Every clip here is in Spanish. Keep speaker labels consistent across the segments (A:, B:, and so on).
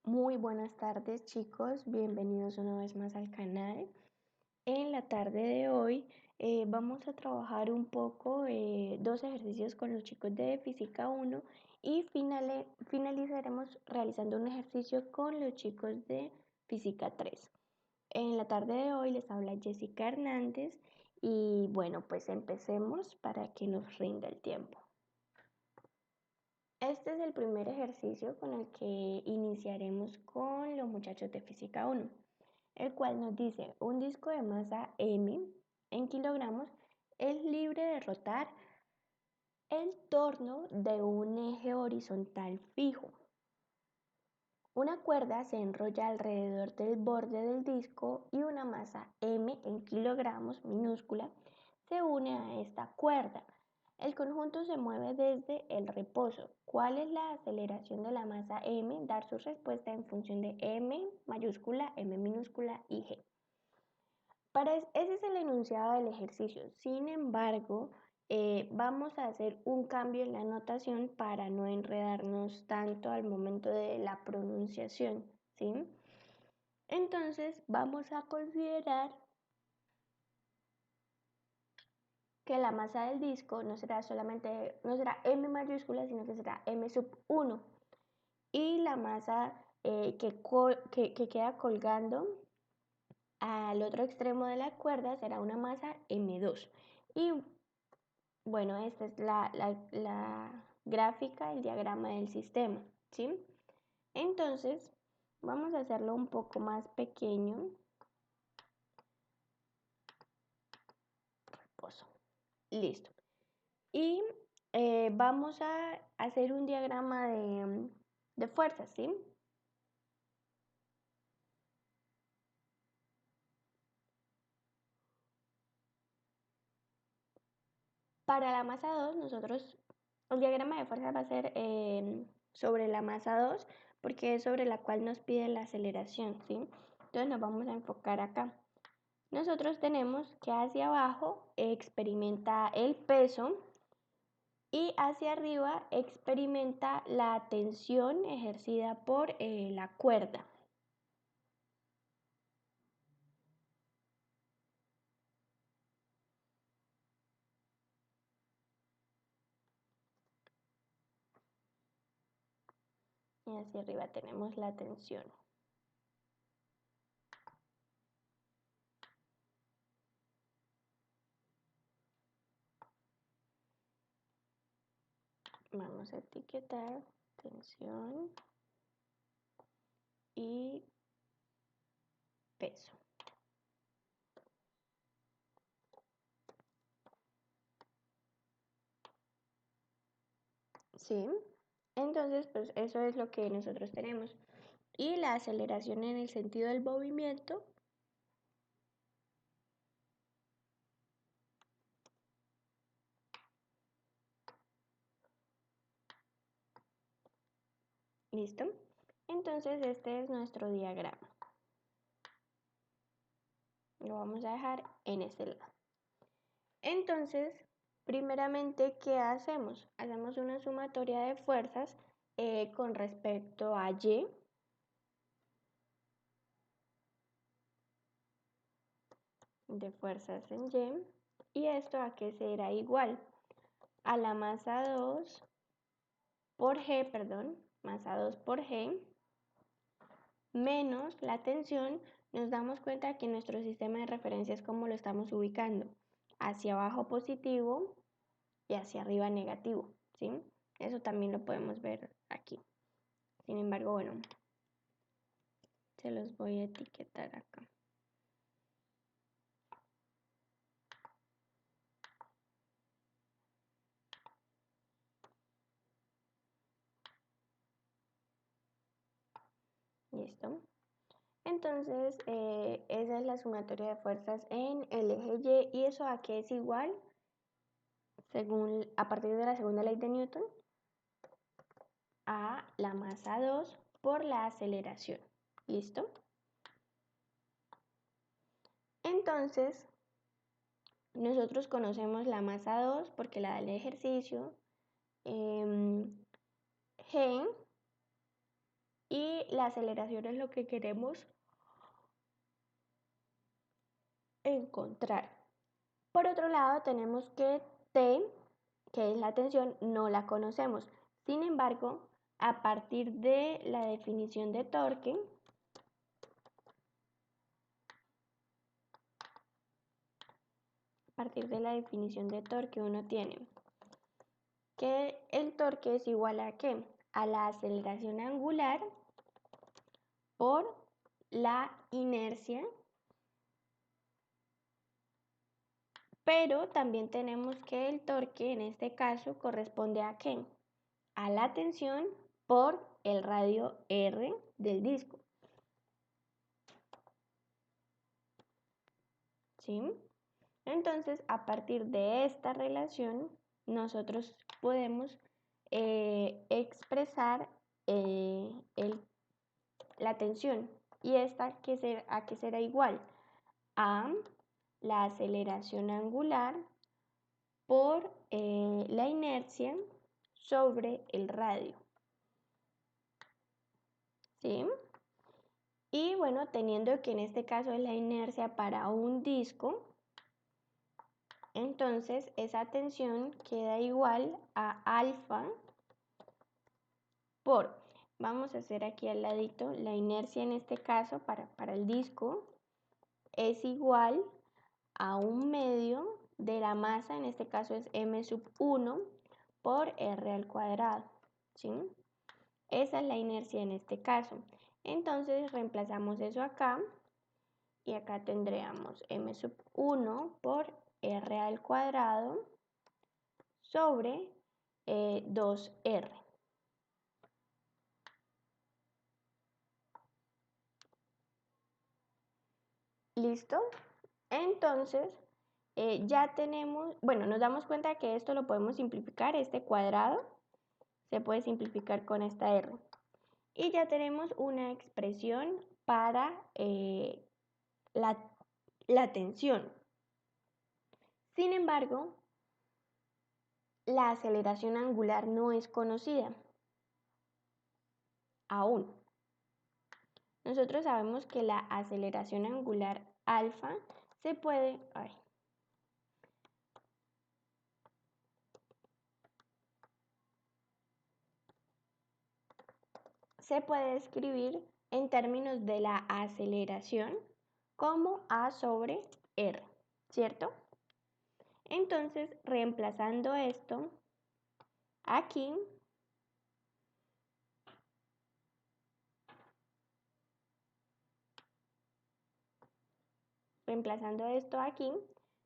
A: Muy buenas tardes chicos, bienvenidos una vez más al canal. En la tarde de hoy vamos a trabajar un poco dos ejercicios con los chicos de Física 1 y finalizaremos realizando un ejercicio con los chicos de Física 3. En la tarde de hoy les habla Jessica Hernández y bueno, pues empecemos para que nos rinda el tiempo. Este es el primer ejercicio con el que iniciaremos con los muchachos de Física 1, el cual nos dice un disco de masa m en kilogramos es libre de rotar en torno de un eje horizontal fijo. Una cuerda se enrolla alrededor del borde del disco y una masa m en kilogramos minúscula se une a esta cuerda. El conjunto se mueve desde el reposo. ¿Cuál es la aceleración de la masa m? Dar su respuesta en función de m mayúscula, m minúscula y g. Ese es el enunciado del ejercicio. Sin embargo, vamos a hacer un cambio en la notación para no enredarnos tanto al momento de la pronunciación, ¿sí? Entonces, vamos a considerar que la masa del disco no será m mayúscula, sino que será m sub 1. Y la masa que queda colgando al otro extremo de la cuerda será una masa m2. Y bueno, esta es la gráfica, el diagrama del sistema, ¿sí? Entonces, vamos a hacerlo un poco más pequeño. Listo. Y vamos a hacer un diagrama de fuerzas, ¿sí? Para la masa 2, el diagrama de fuerzas va a ser sobre la masa 2, porque es sobre la cual nos pide la aceleración, ¿sí? Entonces nos vamos a enfocar acá. Nosotros tenemos que hacia abajo experimenta el peso y hacia arriba experimenta la tensión ejercida por la cuerda. Y hacia arriba tenemos la tensión. Vamos a etiquetar tensión y peso. ¿Sí? Entonces, pues eso es lo que nosotros tenemos. Y la aceleración en el sentido del movimiento ¿listo? Entonces este es nuestro diagrama. Lo vamos a dejar en este lado. Entonces, primeramente, ¿qué hacemos? Hacemos una sumatoria de fuerzas con respecto a Y. De fuerzas en Y. ¿Y esto a qué será igual? A la masa 2 por G, perdón, masa 2 por G, menos la tensión. Nos damos cuenta que nuestro sistema de referencia es como lo estamos ubicando. Hacia abajo positivo y hacia arriba negativo, ¿sí? Eso también lo podemos ver aquí. Sin embargo, bueno, se los voy a etiquetar acá. ¿Listo? Entonces, esa es la sumatoria de fuerzas en el eje Y. ¿Y eso a qué es igual? A partir de la segunda ley de Newton, a la masa 2 por la aceleración. ¿Listo? Entonces, nosotros conocemos la masa 2 porque la da el ejercicio, G, y la aceleración es lo que queremos encontrar. Por otro lado, tenemos que T, que es la tensión, no la conocemos. Sin embargo, a partir de la definición de torque, uno tiene que el torque es igual a ¿qué? A la aceleración angular por la inercia, pero también tenemos que el torque en este caso corresponde a ¿qué? A la tensión por el radio R del disco. ¿Sí? Entonces, a partir de esta relación, nosotros podemos expresar la tensión. ¿Y esta a qué será igual? A la aceleración angular por la inercia sobre el radio. ¿Sí? Y bueno, teniendo que en este caso es la inercia para un disco, entonces esa tensión queda igual a alfa por, vamos a hacer aquí al ladito, la inercia en este caso para el disco es igual a un medio de la masa, en este caso es m sub 1 por r al cuadrado, ¿sí? Esa es la inercia en este caso. Entonces reemplazamos eso acá y acá tendríamos m sub 1 por r al cuadrado sobre 2r. ¿Listo? Entonces, ya tenemos, bueno, nos damos cuenta que esto lo podemos simplificar, este cuadrado se puede simplificar con esta r. Y ya tenemos una expresión para la tensión. Sin embargo, la aceleración angular no es conocida aún. Nosotros sabemos que la aceleración angular alfa se puede, escribir en términos de la aceleración como a sobre r, ¿cierto? Entonces, reemplazando esto aquí,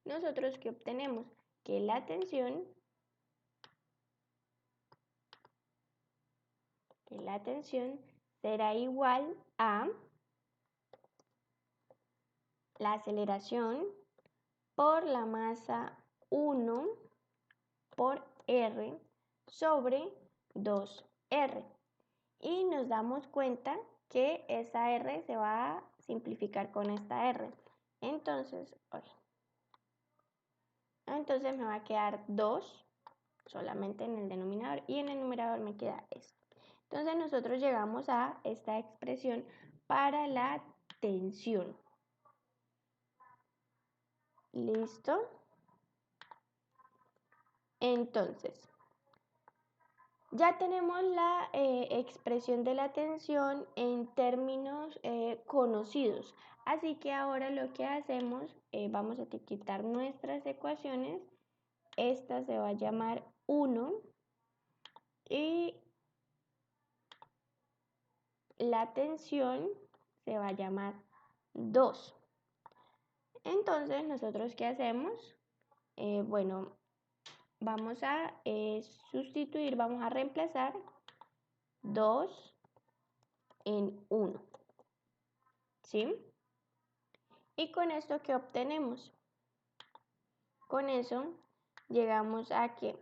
A: nosotros ¿qué obtenemos? Que la tensión será igual a la aceleración por la masa 1 por r sobre 2r. Y nos damos cuenta que esa r se va a simplificar con esta r. Entonces me va a quedar 2 solamente en el denominador y en el numerador me queda esto. Entonces nosotros llegamos a esta expresión para la tensión. ¿Listo? Entonces, ya tenemos la expresión de la tensión en términos conocidos. Así que ahora lo que hacemos, vamos a etiquetar nuestras ecuaciones. Esta se va a llamar 1 y la tensión se va a llamar 2. Entonces, ¿nosotros qué hacemos? Bueno, vamos a sustituir, vamos a reemplazar 2 en 1. ¿Sí? Y con esto, ¿qué obtenemos? Con eso llegamos a que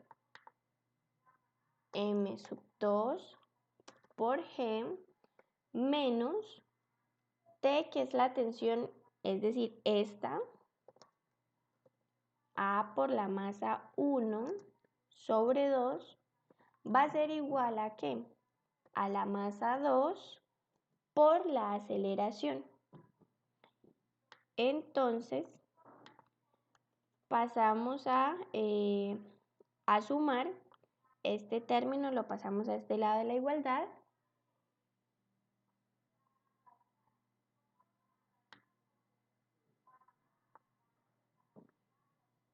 A: m sub 2 por g menos T, que es la tensión, es decir, esta, A por la masa 1 sobre 2, va a ser igual a ¿qué? A la masa 2 por la aceleración. Entonces, pasamos a sumar. Este término lo pasamos a este lado de la igualdad.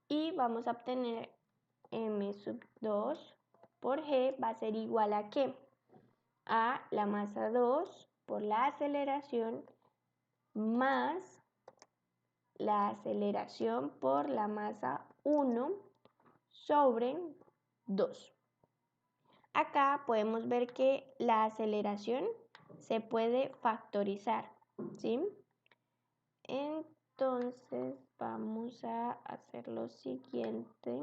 A: Y vamos a obtener m sub 2 por g va a ser igual a ¿qué? A la masa 2 por la aceleración más la aceleración por la masa 1 sobre 2. Acá podemos ver que la aceleración se puede factorizar, ¿sí? Entonces vamos a hacer lo siguiente.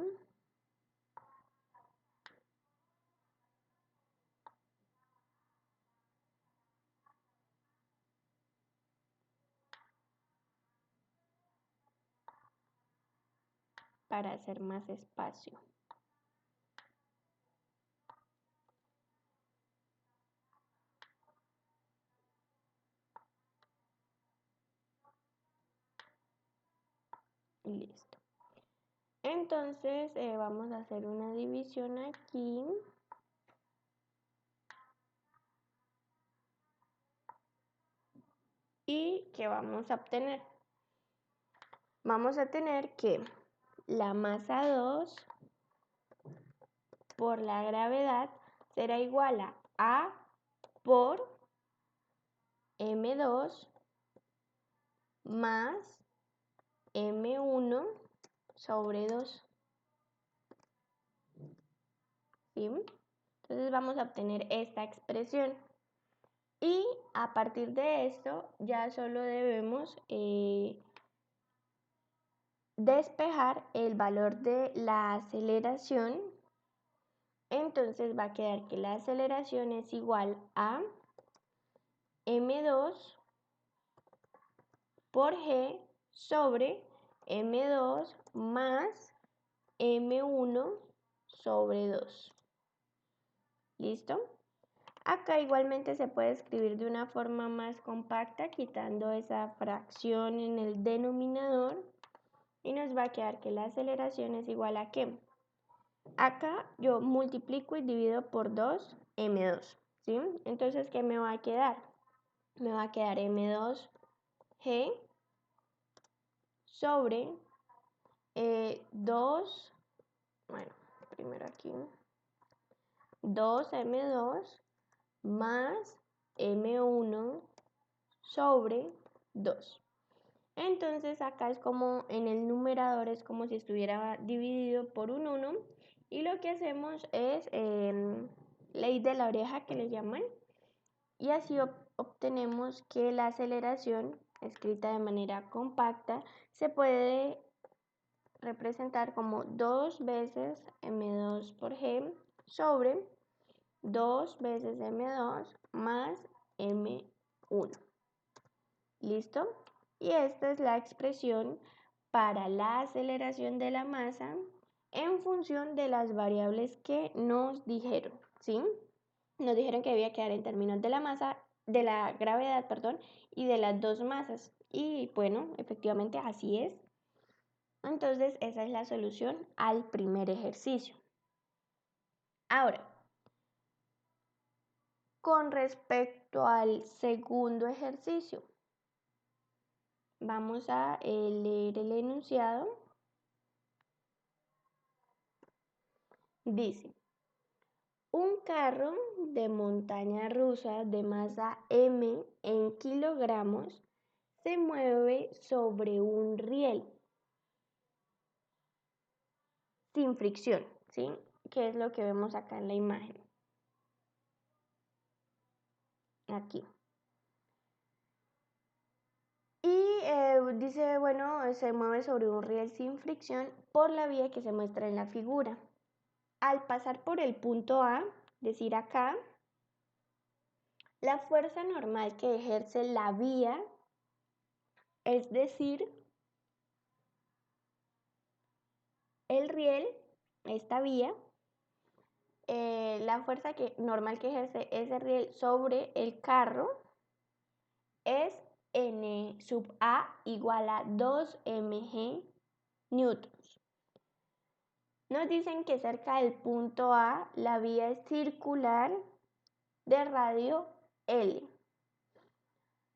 A: Para hacer más espacio. Listo. Entonces vamos a hacer una división aquí. ¿Y qué vamos a obtener? Vamos a tener que la masa 2 por la gravedad será igual a A por M2 más M1 sobre 2. ¿Sí? Entonces vamos a obtener esta expresión. Y a partir de esto ya solo debemos despejar el valor de la aceleración. Entonces va a quedar que la aceleración es igual a m2 por g sobre m2 más m1 sobre 2. ¿Listo? Acá igualmente se puede escribir de una forma más compacta, quitando esa fracción en el denominador. Y nos va a quedar que la aceleración es igual a ¿qué? Acá yo multiplico y divido por 2 m2, ¿sí? Entonces, ¿qué me va a quedar? Me va a quedar m2g sobre 2, bueno, primero aquí, 2m2 más m1 sobre 2. Entonces acá es como en el numerador es como si estuviera dividido por un 1 y lo que hacemos es ley de la oreja que le llaman y así obtenemos que la aceleración escrita de manera compacta se puede representar como 2 veces m2 por g sobre 2 veces m2 más m1. ¿Listo? Y esta es la expresión para la aceleración de la masa en función de las variables que nos dijeron, ¿sí? Nos dijeron que debía quedar en términos de la masa, de la gravedad, perdón, y de las dos masas. Y bueno, efectivamente así es. Entonces, esa es la solución al primer ejercicio. Ahora, con respecto al segundo ejercicio, vamos a leer el enunciado. Dice, un carro de montaña rusa de masa m en kilogramos se mueve sobre un riel sin fricción, ¿sí? Que es lo que vemos acá en la imagen. Aquí. Y dice, bueno, se mueve sobre un riel sin fricción por la vía que se muestra en la figura. Al pasar por el punto A, decir acá, la fuerza normal que ejerce la vía, es decir, el riel, esta vía, la fuerza normal que ejerce ese riel sobre el carro es N sub A igual a 2 mg newtons. Nos dicen que cerca del punto A la vía es circular de radio L.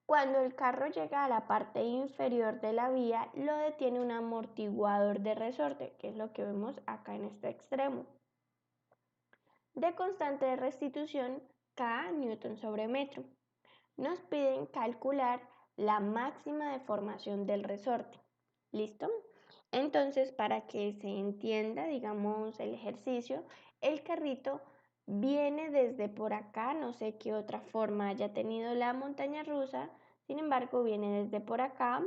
A: Cuando el carro llega a la parte inferior de la vía, lo detiene un amortiguador de resorte, que es lo que vemos acá en este extremo, de constante de restitución K newton sobre metro. Nos piden calcular la máxima deformación del resorte. ¿Listo? Entonces, para que se entienda, digamos, el ejercicio, el carrito viene desde por acá, no sé qué otra forma haya tenido la montaña rusa, sin embargo, viene desde por acá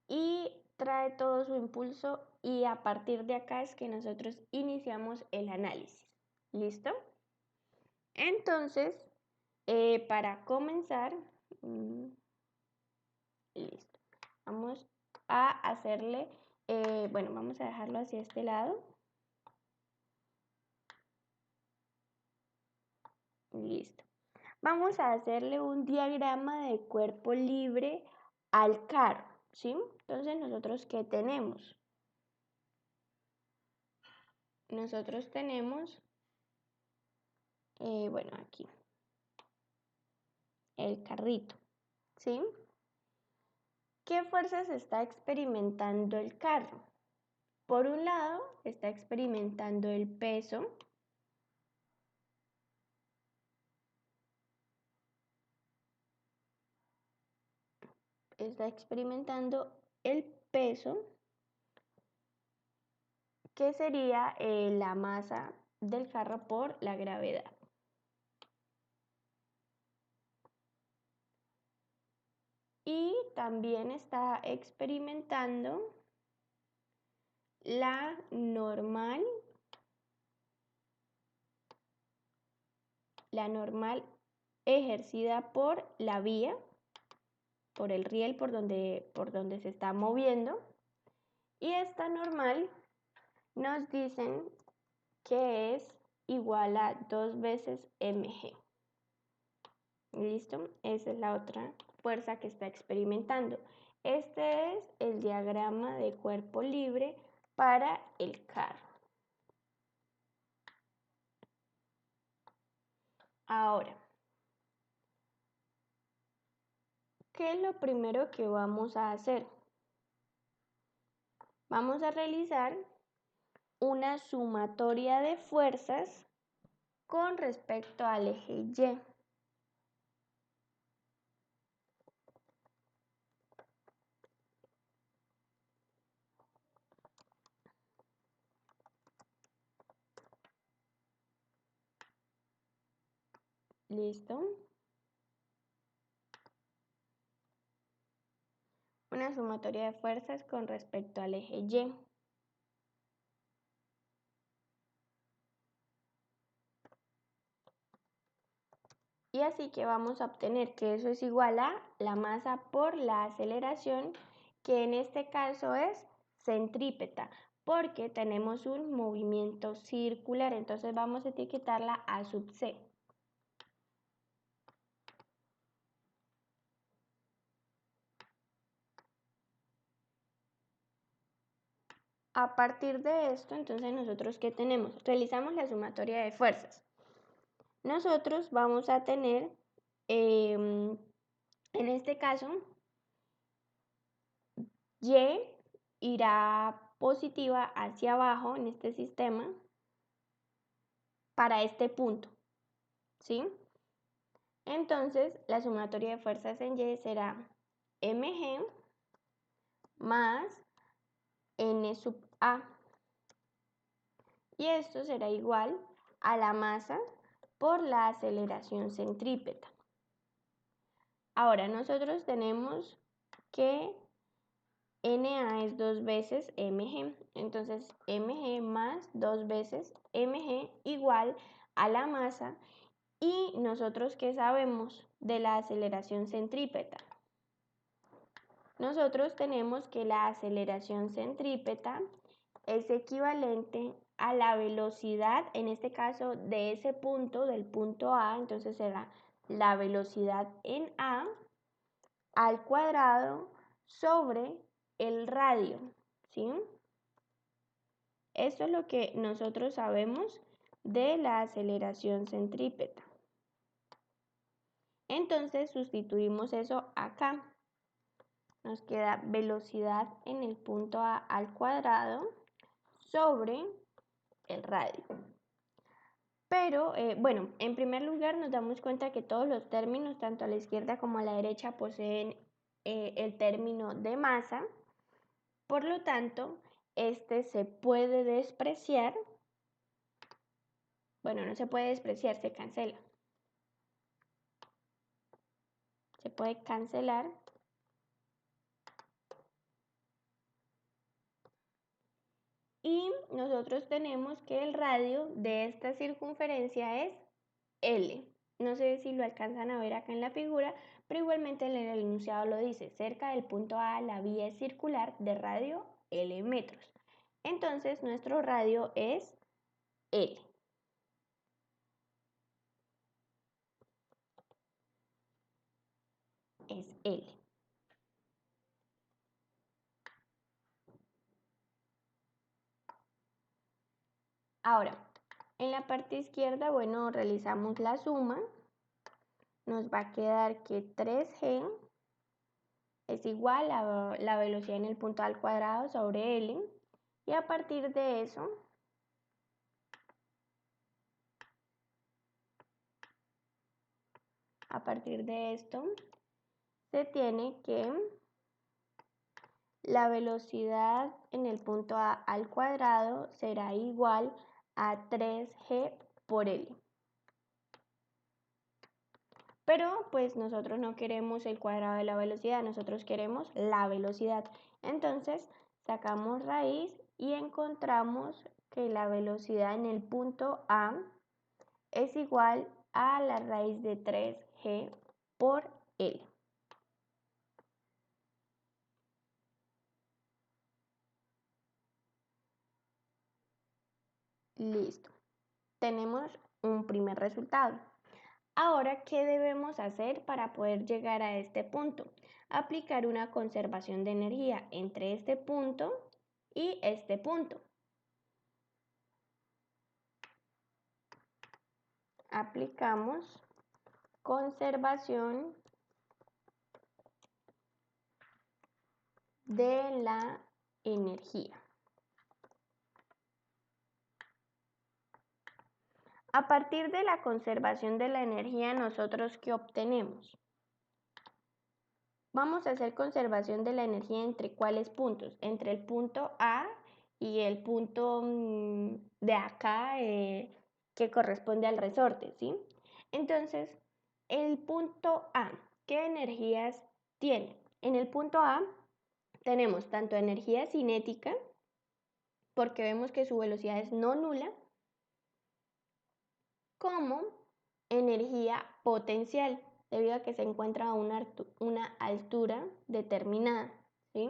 A: y trae todo su impulso y a partir de acá es que nosotros iniciamos el análisis. ¿Listo? Entonces, para comenzar, listo. Vamos a hacerle, bueno, vamos a dejarlo hacia este lado. Listo. Vamos a hacerle un diagrama de cuerpo libre al carro, ¿sí? Entonces, ¿nosotros qué tenemos? Nosotros tenemos, bueno, aquí, el carrito, ¿sí? ¿Qué fuerzas está experimentando el carro? Por un lado, está experimentando el peso. Está experimentando el peso, que sería la masa del carro por la gravedad. Y también está experimentando la normal ejercida por la vía, por el riel por donde se está moviendo. Y esta normal nos dicen que es igual a 2 veces mg. ¿Listo? Esa es la otra fuerza que está experimentando. Este es el diagrama de cuerpo libre para el carro. Ahora, ¿qué es lo primero que vamos a hacer? Vamos a realizar una sumatoria de fuerzas con respecto al eje Y. ¿Listo? Una sumatoria de fuerzas con respecto al eje Y. Y así que vamos a obtener que eso es igual a la masa por la aceleración, que en este caso es centrípeta, porque tenemos un movimiento circular. Entonces vamos a etiquetarla A sub C. A partir de esto, entonces nosotros ¿qué tenemos? Realizamos la sumatoria de fuerzas. Nosotros vamos a tener, en este caso, Y irá positiva hacia abajo en este sistema para este punto, ¿sí? Entonces, la sumatoria de fuerzas en Y será mg más n sub a. Y esto será igual a la masa por la aceleración centrípeta. Ahora, nosotros tenemos que NA es 2 veces mg. Entonces, mg más 2 veces mg igual a la masa. Y nosotros, ¿qué sabemos de la aceleración centrípeta? Nosotros tenemos que la aceleración centrípeta es equivalente a la velocidad, en este caso de ese punto, del punto A, entonces será la velocidad en A al cuadrado sobre el radio, ¿sí? Esto es lo que nosotros sabemos de la aceleración centrípeta. Entonces sustituimos eso acá. Nos queda velocidad en el punto A al cuadrado sobre el radio. Pero, bueno, en primer lugar nos damos cuenta que todos los términos, tanto a la izquierda como a la derecha, poseen el término de masa. Por lo tanto, este se puede despreciar. Bueno, no se puede despreciar, se cancela. Se puede cancelar. Y nosotros tenemos que el radio de esta circunferencia es L. No sé si lo alcanzan a ver acá en la figura, pero igualmente en el enunciado lo dice. Cerca del punto A la vía es circular de radio L metros. Entonces nuestro radio es L. Es L. Ahora, en la parte izquierda, bueno, realizamos la suma. Nos va a quedar que 3G es igual a la velocidad en el punto al cuadrado sobre L. Y a partir de eso, se tiene que la velocidad en el punto A al cuadrado será igual a 3G por L. Pero pues nosotros no queremos el cuadrado de la velocidad, nosotros queremos la velocidad. Entonces sacamos raíz y encontramos que la velocidad en el punto A es igual a la raíz de 3G por L. Listo. Tenemos un primer resultado. Ahora, ¿qué debemos hacer para poder llegar a este punto? Aplicar una conservación de energía entre este punto y este punto. Aplicamos conservación de la energía. A partir de la conservación de la energía, ¿nosotros qué obtenemos? Vamos a hacer conservación de la energía entre cuáles puntos? Entre el punto A y el punto de acá que corresponde al resorte, ¿sí? Entonces, el punto A, ¿qué energías tiene? En el punto A tenemos tanto energía cinética, porque vemos que su velocidad es no nula, como energía potencial, debido a que se encuentra a una altura determinada, ¿sí?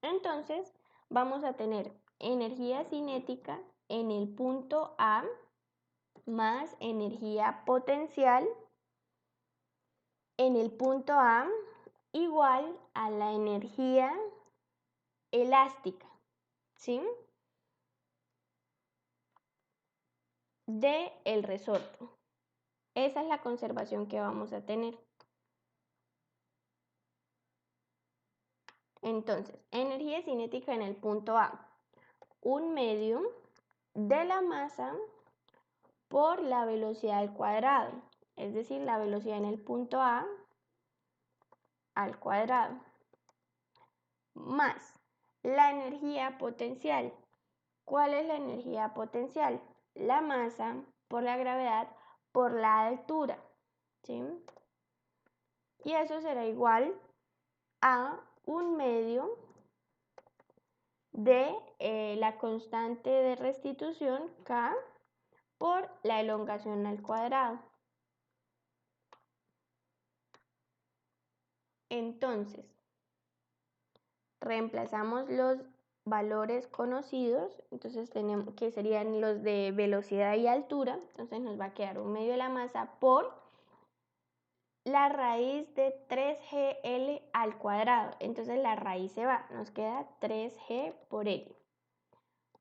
A: Entonces, vamos a tener energía cinética en el punto A más energía potencial en el punto A igual a la energía elástica, ¿sí? De el resorte. Esa es la conservación que vamos a tener. Entonces, energía cinética en el punto A, 1/2 de la masa por la velocidad al cuadrado, es decir, la velocidad en el punto A al cuadrado, más la energía potencial. ¿Cuál es la energía potencial? La masa por la gravedad por la altura, ¿sí? Y eso será igual a 1/2 de la constante de restitución K por la elongación al cuadrado. Entonces, reemplazamos los valores conocidos, entonces tenemos que serían los de velocidad y altura, entonces nos va a quedar 1/2 de la masa por la raíz de 3gl al cuadrado. Entonces la raíz se va, nos queda 3g por L,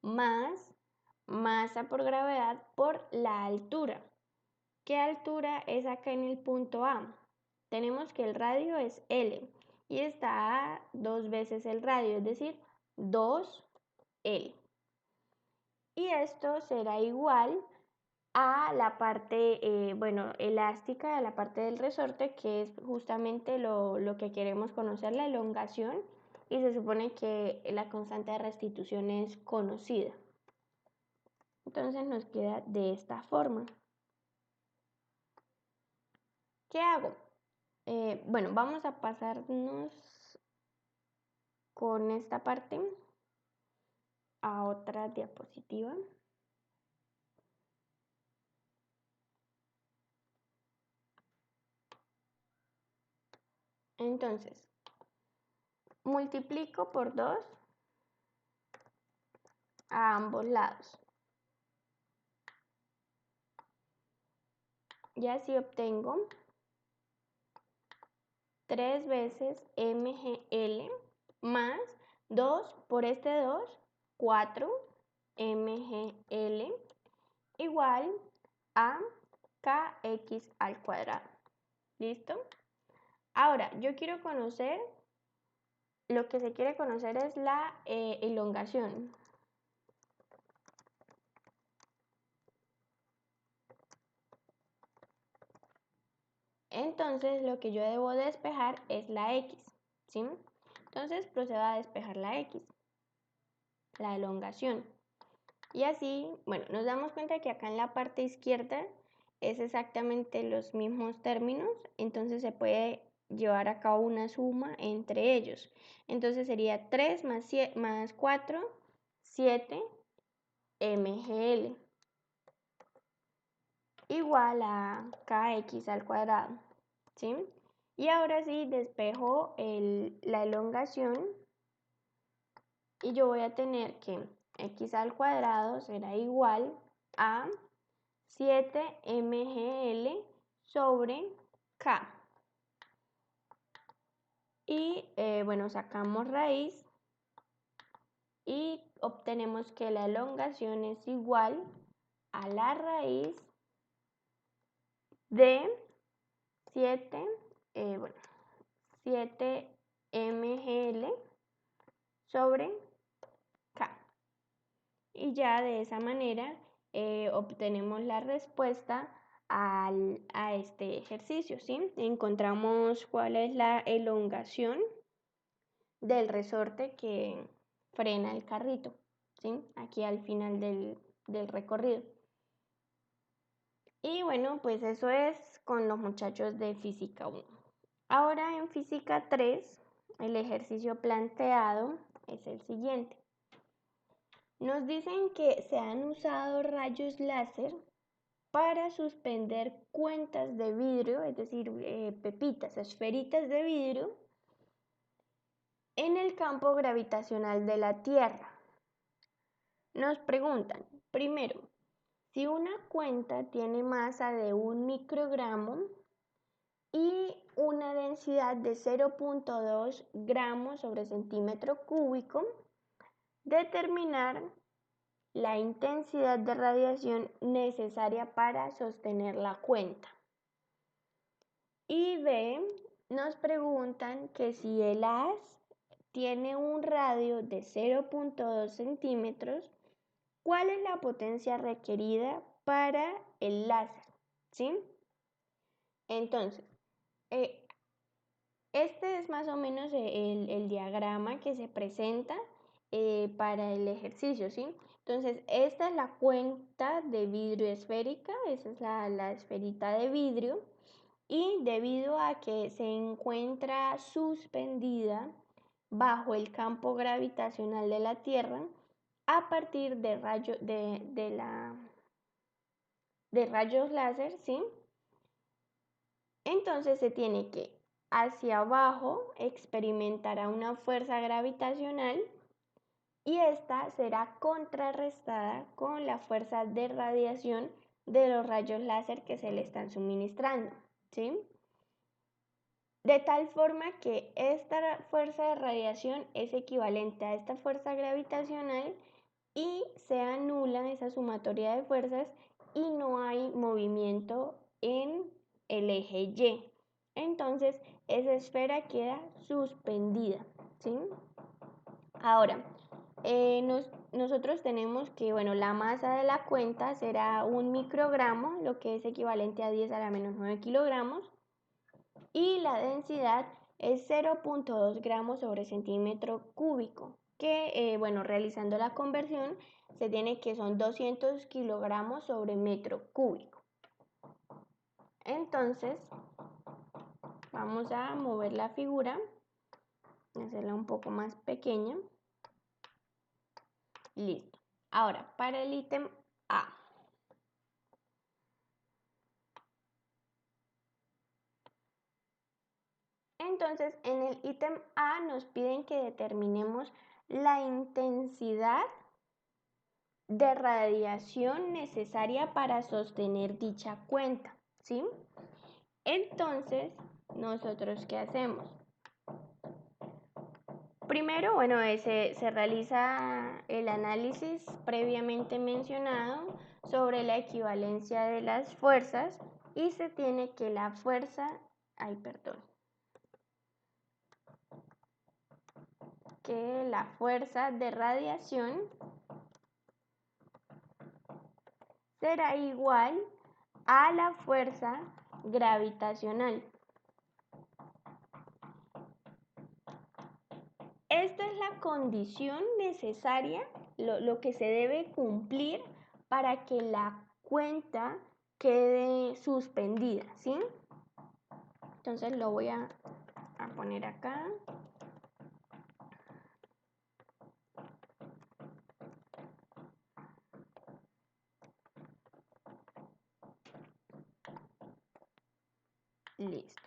A: más masa por gravedad por la altura. ¿Qué altura es acá en el punto A? Tenemos que el radio es L y está a 2 veces el radio, es decir, 2L. Y esto será igual a la parte, elástica, a la parte del resorte, que es justamente lo que queremos conocer, la elongación, y se supone que la constante de restitución es conocida. Entonces nos queda de esta forma. ¿Qué hago? Vamos a pasarnos con esta parte a otra diapositiva. Entonces, multiplico por 2 a ambos lados. Y así obtengo 3 veces mgl más 2 por este 2, 4 mgl igual a kx al cuadrado. ¿Listo? Ahora, yo quiero conocer, lo que se quiere conocer es la elongación. Entonces, lo que yo debo despejar es la x, ¿sí? Entonces, procedo a despejar la x, la elongación. Y así, nos damos cuenta que acá en la parte izquierda es exactamente los mismos términos, entonces se puede llevar a cabo una suma entre ellos. Entonces sería 3 más 4, 7 mgl igual a kx al cuadrado, ¿sí? Y ahora sí despejo la elongación y yo voy a tener que x al cuadrado será igual a 7 mgl sobre k. Y sacamos raíz y obtenemos que la elongación es igual a la raíz de 7 mgl sobre k. Y ya de esa manera obtenemos la respuesta a este ejercicio, ¿sí? Encontramos cuál es la elongación del resorte que frena el carrito, ¿sí? Aquí al final del recorrido. Y pues eso es con los muchachos de física 1. Ahora en física 3, el ejercicio planteado es el siguiente. Nos dicen que se han usado rayos láser para suspender cuentas de vidrio, es decir, pepitas, esferitas de vidrio, en el campo gravitacional de la Tierra. Nos preguntan, primero, si una cuenta tiene masa de 1 microgramo y una densidad de 0.2 gramos sobre centímetro cúbico, determinar la intensidad de radiación necesaria para sostener la cuenta. Y B, nos preguntan que si el haz tiene un radio de 0.2 centímetros, ¿cuál es la potencia requerida para el láser? ¿Sí? Entonces, este es más o menos el diagrama que se presenta para el ejercicio, ¿sí? Entonces, esta es la cuenta de vidrio esférica, esa es la esferita de vidrio, y debido a que se encuentra suspendida bajo el campo gravitacional de la Tierra, a partir de rayos láser, ¿sí? Entonces se tiene que hacia abajo experimentará una fuerza gravitacional y esta será contrarrestada con la fuerza de radiación de los rayos láser que se le están suministrando, ¿sí? de tal forma que esta fuerza de radiación es equivalente a esta fuerza gravitacional y se anula esa sumatoria de fuerzas y no hay movimiento en el eje Y. Entonces, esa esfera queda suspendida, ¿sí? Ahora, nosotros tenemos que, bueno, la masa de la cuenta será 1 microgramo, lo que es equivalente a 10 a la menos 9 kilogramos, y la densidad es 0.2 gramos sobre centímetro cúbico, que, bueno, realizando la conversión, se tiene que son 200 kilogramos sobre metro cúbico. Entonces, vamos a mover la figura, hacerla un poco más pequeña. Listo. Ahora, para el ítem A. Entonces, en el ítem A nos piden que determinemos la intensidad de radiación necesaria para sostener dicha cuenta, ¿sí? Entonces, ¿nosotros qué hacemos? Primero, bueno, se realiza el análisis previamente mencionado sobre la equivalencia de las fuerzas y se tiene que la fuerza, que la fuerza de radiación será igual a la fuerza gravitacional. Esta es la condición necesaria, lo que se debe cumplir para que la cuenta quede suspendida, ¿sí? Entonces lo voy a poner acá. Listo.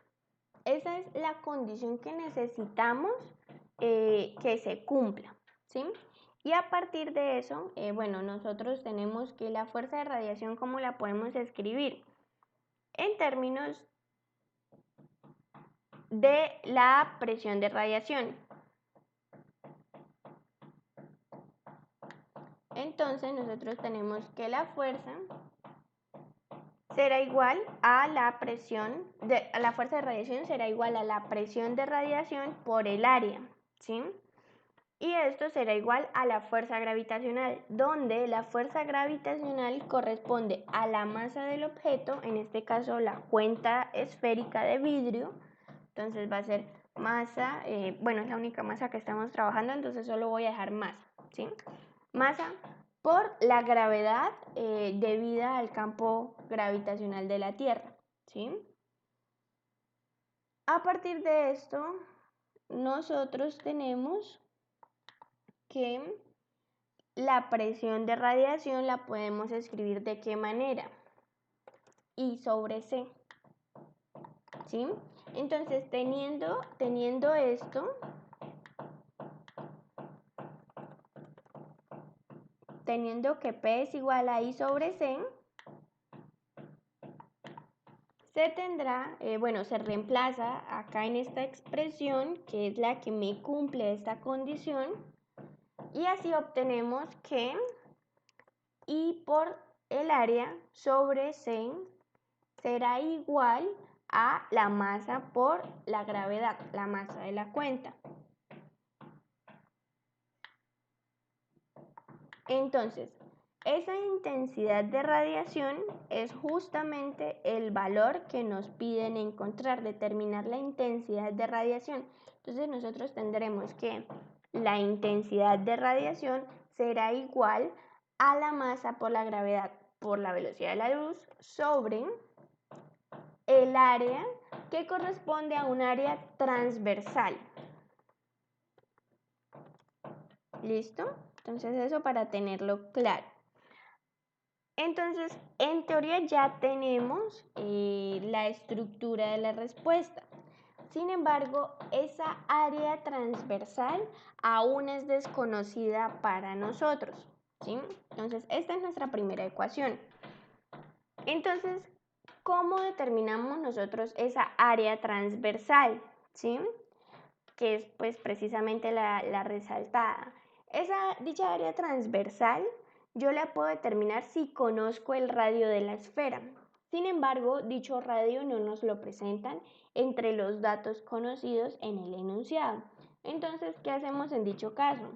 A: Esa es la condición que necesitamos que se cumpla, ¿sí? Y a partir de eso, bueno, nosotros tenemos que la fuerza de radiación, ¿cómo la podemos escribir? En términos de la presión de radiación. Entonces nosotros tenemos que la fuerza será igual a la presión la fuerza de radiación será igual a la presión de radiación por el área, ¿sí? Y esto será igual a la fuerza gravitacional, donde la fuerza gravitacional corresponde a la masa del objeto, en este caso la cuenta esférica de vidrio. Entonces va a ser masa, bueno, es la única masa que estamos trabajando, entonces solo voy a dejar masa, ¿sí? Masa por la gravedad debida al campo gravitacional de la Tierra, ¿sí? A partir de esto, nosotros tenemos que la presión de radiación la podemos escribir de qué manera, I sobre C, ¿sí? Entonces, teniendo esto, teniendo que P es igual a I sobre C, se tendrá, bueno, se reemplaza acá en esta expresión, que es la que me cumple esta condición, y así obtenemos que I por el área sobre C será igual a la masa por la gravedad, la masa de la cuenta. Entonces, esa intensidad de radiación es justamente el valor que nos piden encontrar, determinar la intensidad de radiación. Entonces nosotros tendremos que la intensidad de radiación será igual a la masa por la gravedad por la velocidad de la luz sobre el área que corresponde a un área transversal. ¿Listo? Entonces eso para tenerlo claro. Entonces, en teoría ya tenemos la estructura de la respuesta. Sin embargo, esa área transversal aún es desconocida para nosotros, ¿sí? Entonces, esta es nuestra primera ecuación. Entonces, ¿cómo determinamos nosotros esa área transversal? ¿sí? Que es pues precisamente la resaltada. Dicha área transversal yo la puedo determinar si conozco el radio de la esfera. Sin embargo, dicho radio no nos lo presentan entre los datos conocidos en el enunciado. Entonces, ¿qué hacemos en dicho caso?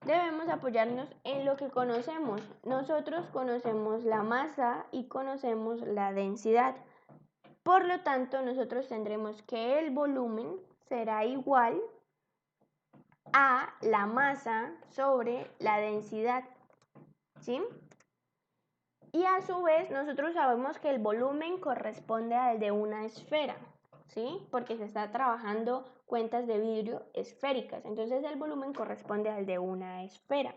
A: Debemos apoyarnos en lo que conocemos. Nosotros conocemos la masa y conocemos la densidad. Por lo tanto, nosotros tendremos que el volumen será igual a la masa sobre la densidad, ¿sí? Y a su vez, nosotros sabemos que el volumen corresponde al de una esfera, ¿sí? Porque se está trabajando cuentas de vidrio esféricas, entonces el volumen corresponde al de una esfera.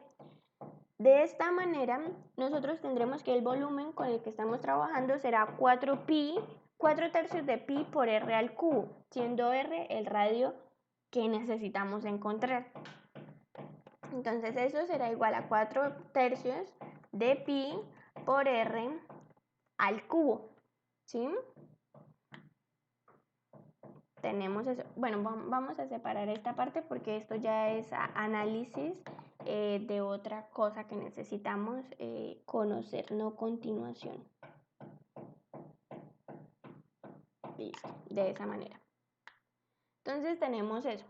A: De esta manera, nosotros tendremos que el volumen con el que estamos trabajando será 4 tercios de pi por r al cubo, siendo r el radio que necesitamos encontrar. Entonces eso será igual a 4 tercios de pi por r al cubo, ¿sí? Tenemos eso. Bueno, vamos a separar esta parte porque esto ya es análisis de otra cosa que necesitamos conocer, no continuación. Listo, de esa manera. Entonces tenemos eso.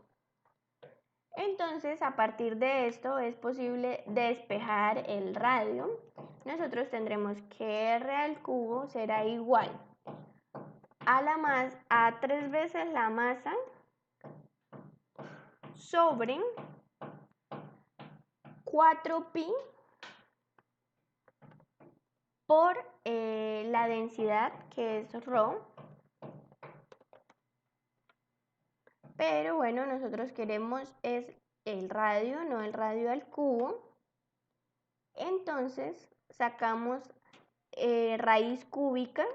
A: Entonces, a partir de esto es posible despejar el radio. Nosotros tendremos que r al cubo será igual a 3 veces la masa sobre 4pi por la densidad, que es ρ. Pero bueno, nosotros queremos es el radio, no el radio al cubo. Entonces sacamos raíz cúbica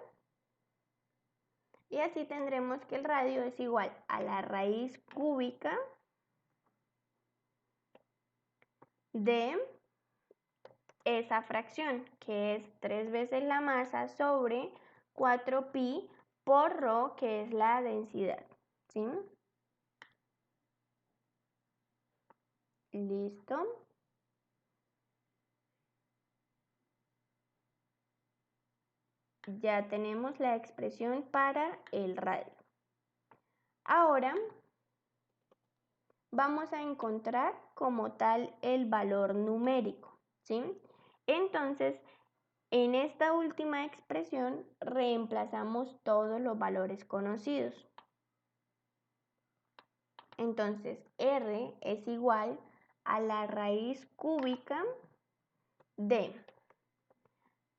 A: y así tendremos que el radio es igual a la raíz cúbica de esa fracción, que es 3 veces la masa sobre 4pi por ρ, que es la densidad, ¿sí? ¿Listo? Ya tenemos la expresión para el radio. Ahora vamos a encontrar como tal el valor numérico, ¿sí? Entonces, en esta última expresión reemplazamos todos los valores conocidos. Entonces, R es igual a la raíz cúbica de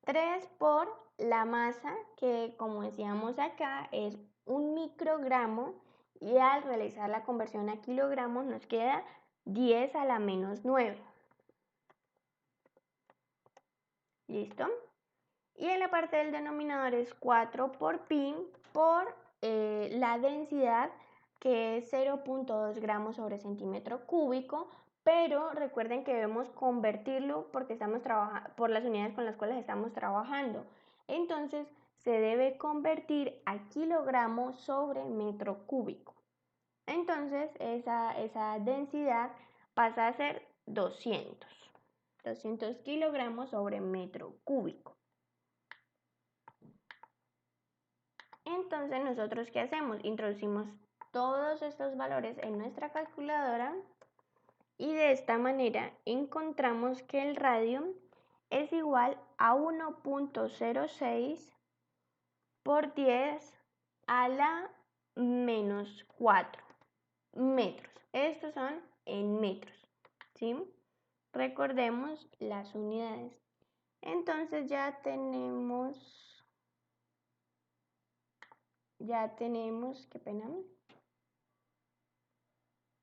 A: 3 por la masa, que como decíamos acá es 1 microgramo, y al realizar la conversión a kilogramos nos queda 10 a la menos 9. ¿Listo? Y en la parte del denominador es 4 por pi por la densidad, que es 0.2 gramos sobre centímetro cúbico, pero recuerden que debemos convertirlo porque estamos por las unidades con las cuales estamos trabajando. Entonces se debe convertir a kilogramos sobre metro cúbico. Entonces esa densidad pasa a ser 200 kilogramos sobre metro cúbico. Entonces, ¿nosotros qué hacemos? Introducimos todos estos valores en nuestra calculadora y de esta manera encontramos que el radio es igual a 1.06 por 10 a la menos 4 metros. Estos son en metros, ¿sí? Recordemos las unidades. Entonces ya tenemos, qué pena,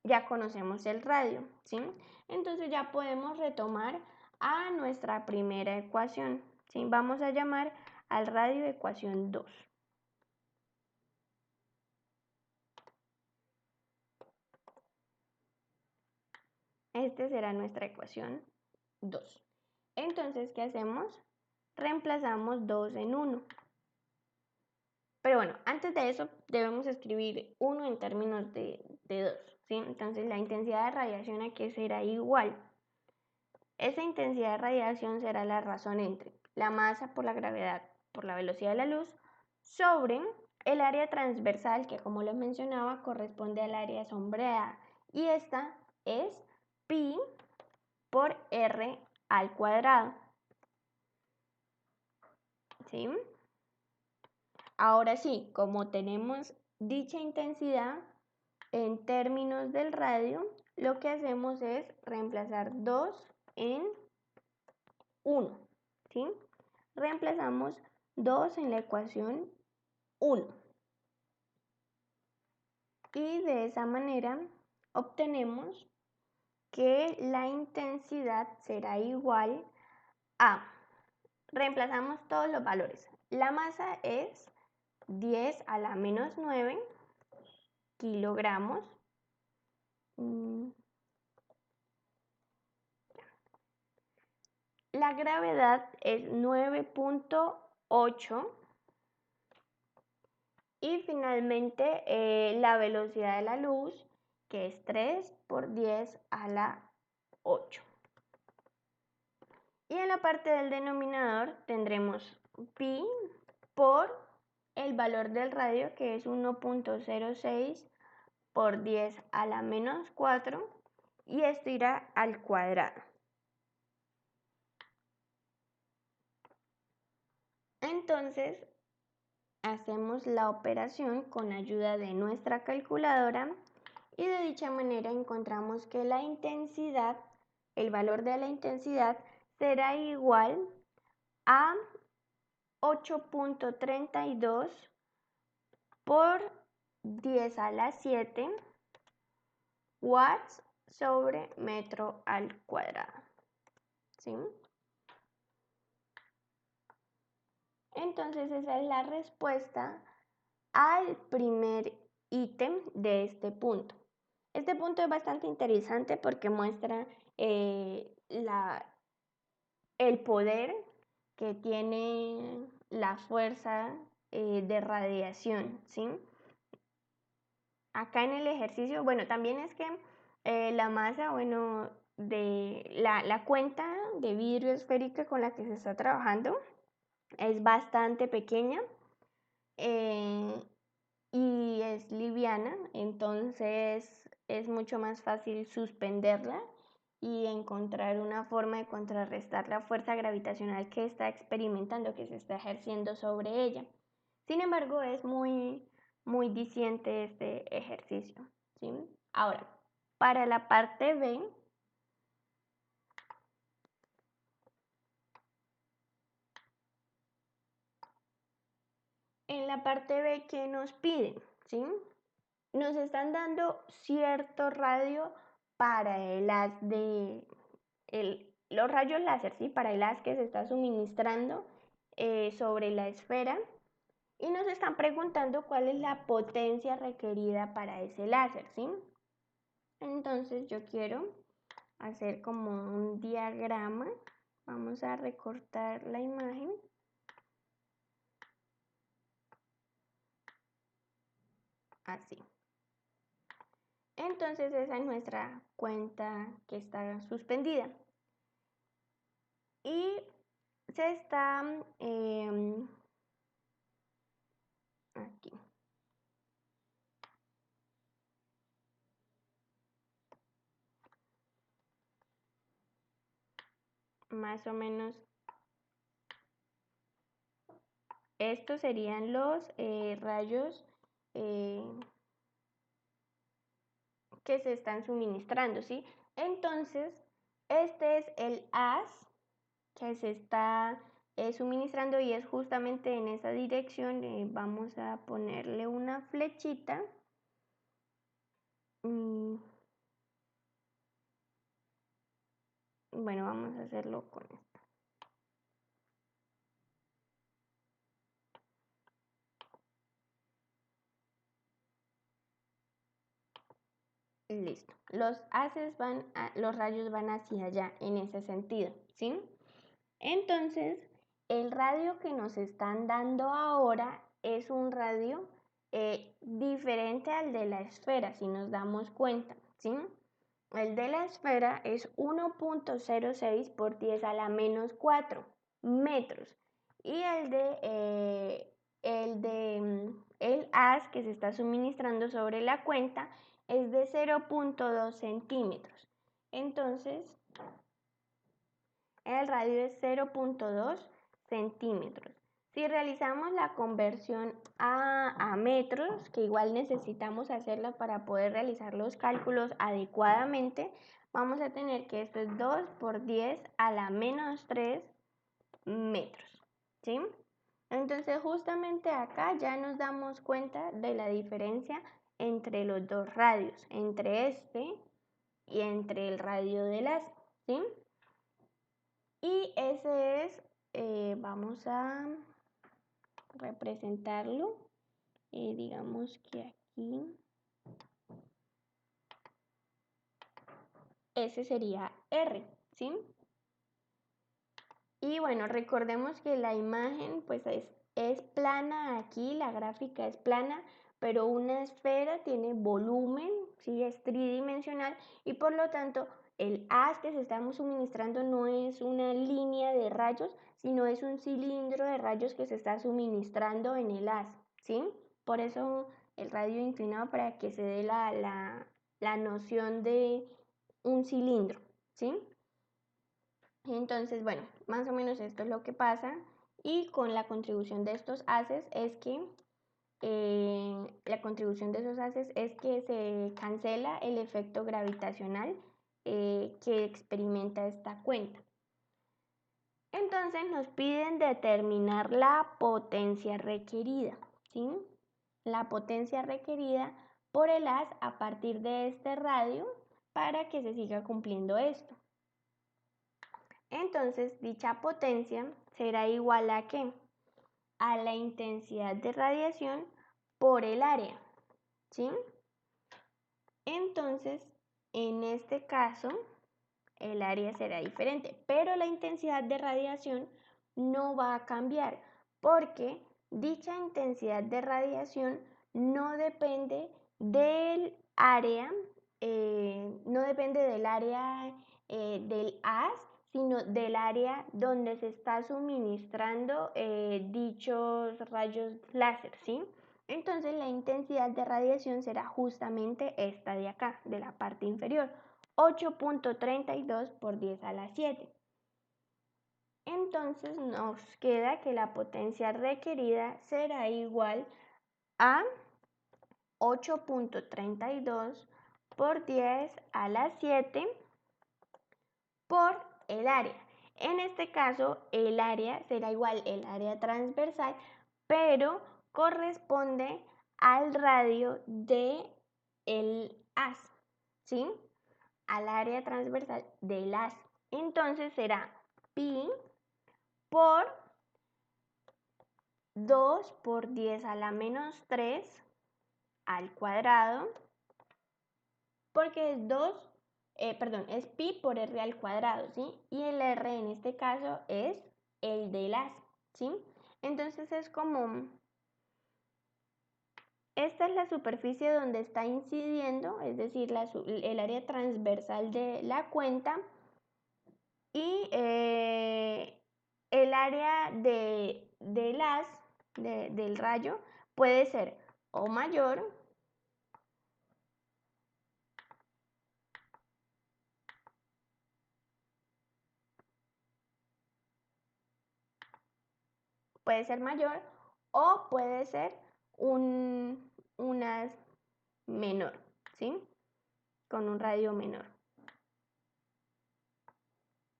A: ya conocemos el radio, ¿sí? Entonces ya podemos retomar a nuestra primera ecuación, ¿sí? Vamos a llamar al radio ecuación 2. Esta será nuestra ecuación 2. Entonces, ¿qué hacemos? Reemplazamos 2 en 1. Pero bueno, antes de eso debemos escribir 1 en términos de 2, ¿sí? Entonces la intensidad de radiación aquí será igual. Esa intensidad de radiación será la razón entre la masa por la gravedad por la velocidad de la luz sobre el área transversal, que como les mencionaba corresponde al área sombreada, y esta es pi por r al cuadrado. ¿Sí? Ahora sí, como tenemos dicha intensidad en términos del radio, lo que hacemos es reemplazar 2 en 1. ¿Sí? Reemplazamos 2 en la ecuación 1. Y de esa manera obtenemos que la intensidad será igual a, reemplazamos todos los valores. La masa es 10 a la menos 9 kilogramos. La gravedad es 9.8 y finalmente la velocidad de la luz, que es 3 por 10 a la 8. Y en la parte del denominador tendremos pi por el valor del radio, que es 1.06 por 10 a la menos 4, y esto irá al cuadrado. Entonces, hacemos la operación con ayuda de nuestra calculadora y de dicha manera encontramos que la intensidad, el valor de la intensidad será igual a 8.32 por 10 a la 7 watts sobre metro al cuadrado. ¿Sí? Entonces esa es la respuesta al primer ítem de este punto. Este punto es bastante interesante porque muestra el poder que tiene la fuerza de radiación, ¿sí? Acá en el ejercicio, bueno, también es que la masa, bueno, de la cuenta de vidrio esférica con la que se está trabajando es bastante pequeña y es liviana, entonces es mucho más fácil suspenderla y encontrar una forma de contrarrestar la fuerza gravitacional que está experimentando, que se está ejerciendo sobre ella. Sin embargo, es muy diciente este ejercicio, ¿sí? Ahora, para la parte B, en la parte B, ¿qué nos piden? ¿Sí? Nos están dando cierto radio para el haz de los rayos láser, ¿sí? Para el haz que se está suministrando sobre la esfera, y nos están preguntando cuál es la potencia requerida para ese láser, ¿sí? Entonces yo quiero hacer como un diagrama. Vamos a recortar la imagen. Así. Entonces esa es nuestra cuenta que está suspendida. Y se está aquí. Más o menos estos serían los rayos que se están suministrando, ¿sí? Entonces, este es el haz que se está suministrando y es justamente en esa dirección. Vamos a ponerle una flechita. Bueno, vamos a hacerlo con esto. Listo. Los rayos van hacia allá en ese sentido, ¿sí? Entonces, el radio que nos están dando ahora es un radio diferente al de la esfera, si nos damos cuenta, ¿sí? El de la esfera es 1.06 por 10 a la menos 4 metros. Y el haz que se está suministrando sobre la cuenta es de 0.2 centímetros. Entonces, el radio es 0.2 centímetros. Si realizamos la conversión a metros, que igual necesitamos hacerla para poder realizar los cálculos adecuadamente, vamos a tener que esto es 2 por 10 a la menos 3 metros, ¿sí? Entonces justamente acá ya nos damos cuenta de la diferencia entre los dos radios, entre este y entre el radio del haz, ¿sí? Y ese es, vamos a representarlo, digamos que aquí, ese sería R, ¿sí? Y bueno, recordemos que la imagen pues es plana aquí, la gráfica es plana, pero una esfera tiene volumen, ¿sí? Es tridimensional y por lo tanto el haz que se estamos suministrando no es una línea de rayos, sino es un cilindro de rayos que se está suministrando en el haz, ¿sí? Por eso el radio inclinado para que se dé la noción de un cilindro, ¿sí? Entonces, bueno, más o menos esto es lo que pasa y con la contribución de estos haces es que se cancela el efecto gravitacional que experimenta esta cuenta. Entonces nos piden determinar la potencia requerida, ¿sí? La potencia requerida por el haz a partir de este radio para que se siga cumpliendo esto. Entonces, dicha potencia será igual a ¿qué? A la intensidad de radiación por el área, ¿sí? Entonces, en este caso, el área será diferente, pero la intensidad de radiación no va a cambiar porque dicha intensidad de radiación no depende del área, del haz, sino del área donde se está suministrando dichos rayos láser, ¿sí? Entonces la intensidad de radiación será justamente esta de acá, de la parte inferior, 8.32 por 10 a la 7. Entonces nos queda que la potencia requerida será igual a 8.32 por 10 a la 7 por el área. En este caso, el área será igual el área transversal, pero corresponde al radio de el haz, ¿sí? Al área transversal del haz. Entonces será pi por 2 por 10 a la menos 3 al cuadrado, porque es es pi por r al cuadrado, ¿sí? Y el r en este caso es el del haz, ¿sí? Entonces es como, esta es la superficie donde está incidiendo, es decir, el área transversal de la cuenta, y el área del haz, del rayo, puede ser o mayor o puede ser un haz menor, ¿sí? Con un radio menor.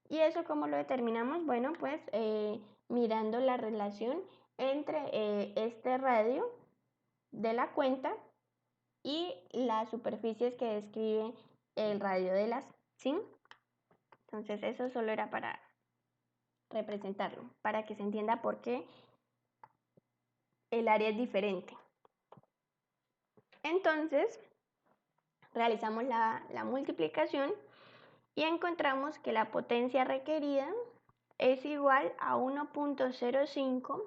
A: ¿Y eso cómo lo determinamos? Bueno, pues mirando la relación entre este radio de la cuenta y las superficies que describe el radio de las, ¿sí? Entonces eso solo era para representarlo, para que se entienda por qué el área es diferente. Entonces realizamos la multiplicación y encontramos que la potencia requerida es igual a 1.05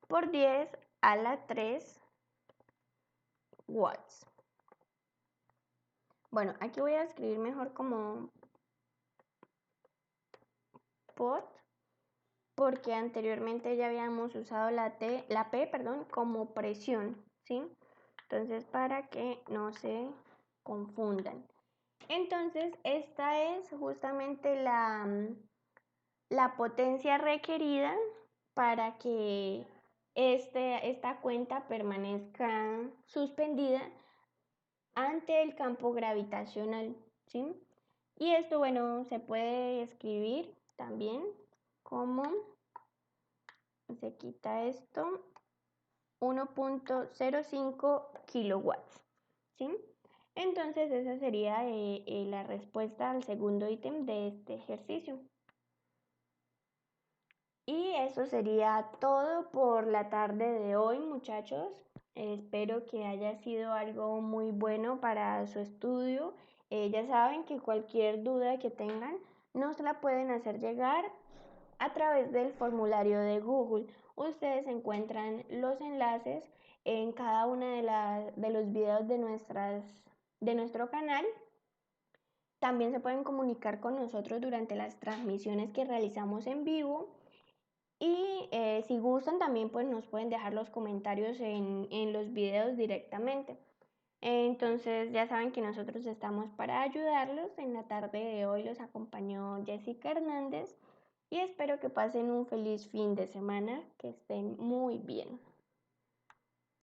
A: por 10 a la 3 watts. Bueno, aquí voy a escribir mejor como pot, porque anteriormente ya habíamos usado la P, como presión, ¿sí? Entonces, para que no se confundan. Entonces, esta es justamente la potencia requerida para que esta cuenta permanezca suspendida ante el campo gravitacional, ¿sí? Y esto, bueno, se puede escribir también como, se quita esto, 1.05 kilowatts, ¿sí? Entonces esa sería la respuesta al segundo ítem de este ejercicio. Y eso sería todo por la tarde de hoy, muchachos. Espero que haya sido algo muy bueno para su estudio. Ya saben que cualquier duda que tengan nos la pueden hacer llegar a través del formulario de Google. Ustedes encuentran los enlaces en cada uno de los videos de nuestro canal. También se pueden comunicar con nosotros durante las transmisiones que realizamos en vivo. Y si gustan también pues nos pueden dejar los comentarios en los videos directamente. Entonces ya saben que nosotros estamos para ayudarlos. En la tarde de hoy los acompañó Jessica Hernández y espero que pasen un feliz fin de semana, que estén muy bien.